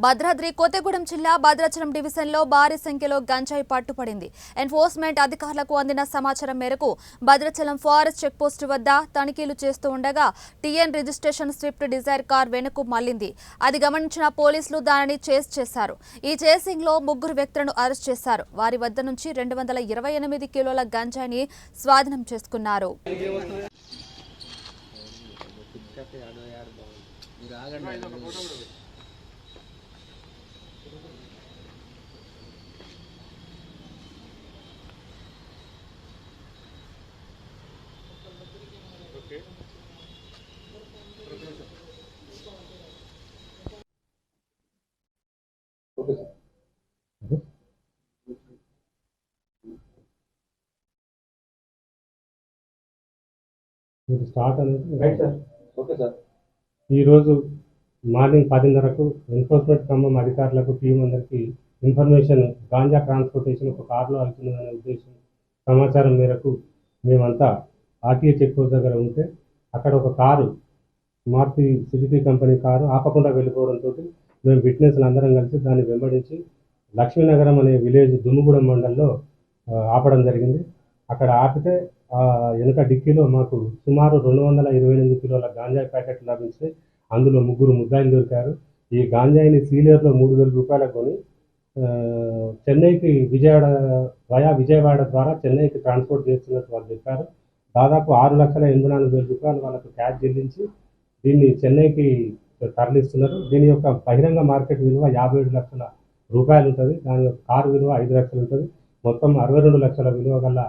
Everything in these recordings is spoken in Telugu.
భద్రాద్రి కొత్తగూడెం జిల్లా భద్రాచలం డివిజన్లో భారీ సంఖ్యలో గంజాయి పట్టుపడింది. ఎన్ఫోర్స్మెంట్ అధికారులకు అందిన సమాచారం మేరకు భద్రాచలం ఫారెస్ట్ చెక్పోస్టు వద్ద తనిఖీలు చేస్తూ ఉండగా TN registration Swift Dzire car వెనుక మళ్లింది. అది గమనించిన పోలీసులు దానిని చేజ్ చేశారు. ఈ చేసింగ్ లో 3 వ్యక్తులను అరెస్ట్ చేశారు. వారి వద్ద నుంచి 228 కిలోల గంజాయిని స్వాధీనం చేసుకున్నారు. స్టార్ట్ అనేది ఈరోజు మార్నింగ్ 10:30కు ఎన్ఫోర్స్మెంట్ ఖమ్మం అధికారులకు టీం అందరికీ ఇన్ఫర్మేషన్ గాంజా ట్రాన్స్పోర్టేషన్ ఒక కారులో అవుతుందనే ఉద్దేశం సమాచారం మేరకు మేమంతా ఆర్టీఏ చెక్ పోస్ట్ దగ్గర ఉంటే అక్కడ ఒక car Maruti Suzuki company car ఆపకుండా వెళ్ళిపోవడంతో మేము విట్నెస్లు అందరం కలిసి దాన్ని వెంబడించి లక్ష్మీనగరం అనే విలేజ్ దుమ్ముగూడెం మండలంలో ఆపడం జరిగింది. అక్కడ ఆపితే వెనుక డిక్కీలో మాకు సుమారు 228 కిలోల గాంజాయి ప్యాకెట్లు లభించాయి. అందులో 3 ముద్దాయిలు దొరికారు. ఈ గాంజాయిని సీలియర్లో 3,000 రూపాయలకు కొని చెన్నైకి విజయవాడ ద్వారా చెన్నైకి ట్రాన్స్పోర్ట్ చేస్తున్నట్టు వాళ్ళు చెప్పారు. దాదాపు 6,84,000 రూపాయలు వాళ్ళకు క్యాష్ చెల్లించి దీన్ని చెన్నైకి తరలిస్తున్నారు. దీని యొక్క బహిరంగ మార్కెట్ విలువ 57 లక్షల రూపాయలు ఉంటుంది. దాని యొక్క కారు విలువ 5 లక్షలు ఉంటుంది. మొత్తం 62 లక్షల విలువ గల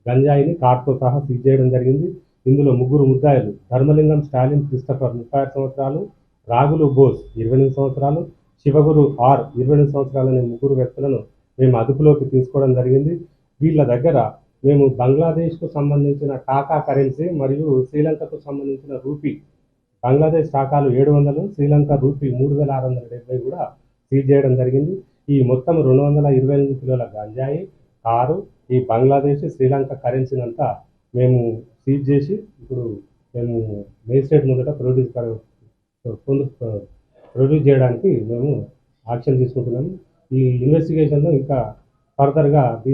గంజాయిని కార్తో సహా సీజ్ చేయడం జరిగింది. ఇందులో 3 ముద్దాయిలు ధర్మలింగం స్టాలిన్ క్రిస్టఫర్ 36 సంవత్సరాలు, రాగులు బోస్ 28 సంవత్సరాలు, శివగురు ఆర్ 28 సంవత్సరాలనే 3 వ్యక్తులను మేము అదుపులోకి తీసుకోవడం జరిగింది. వీళ్ళ దగ్గర మేము బంగ్లాదేశ్కు సంబంధించిన టాకా కరెన్సీ మరియు శ్రీలంకకు సంబంధించిన రూపీ, బంగ్లాదేశ్ టాకాలు 700, శ్రీలంక రూపీ 3,670 కూడా సీజ్ చేయడం జరిగింది. ఈ మొత్తం 228 కిలోల గంజాయి, కారు, ఈ బంగ్లాదేశ్ శ్రీలంక కరెన్సీని అంతా మేము సీజ్ చేసి ఇప్పుడు మేము మేజిస్ట్రేట్ ముందట ప్రొడ్యూస్ చేయడానికి మేము యాక్షన్ తీసుకుంటున్నాము. ఈ ఇన్వెస్టిగేషన్లో ఇంకా ఫర్దర్గా ఈ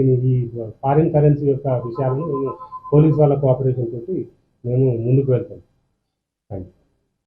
ఫారిన్ కరెన్సీ యొక్క విషయాలను మేము పోలీస్ వాళ్ళ కోఆపరేషన్ తోటి మేము ముందుకు వెళ్తాం. Thank you.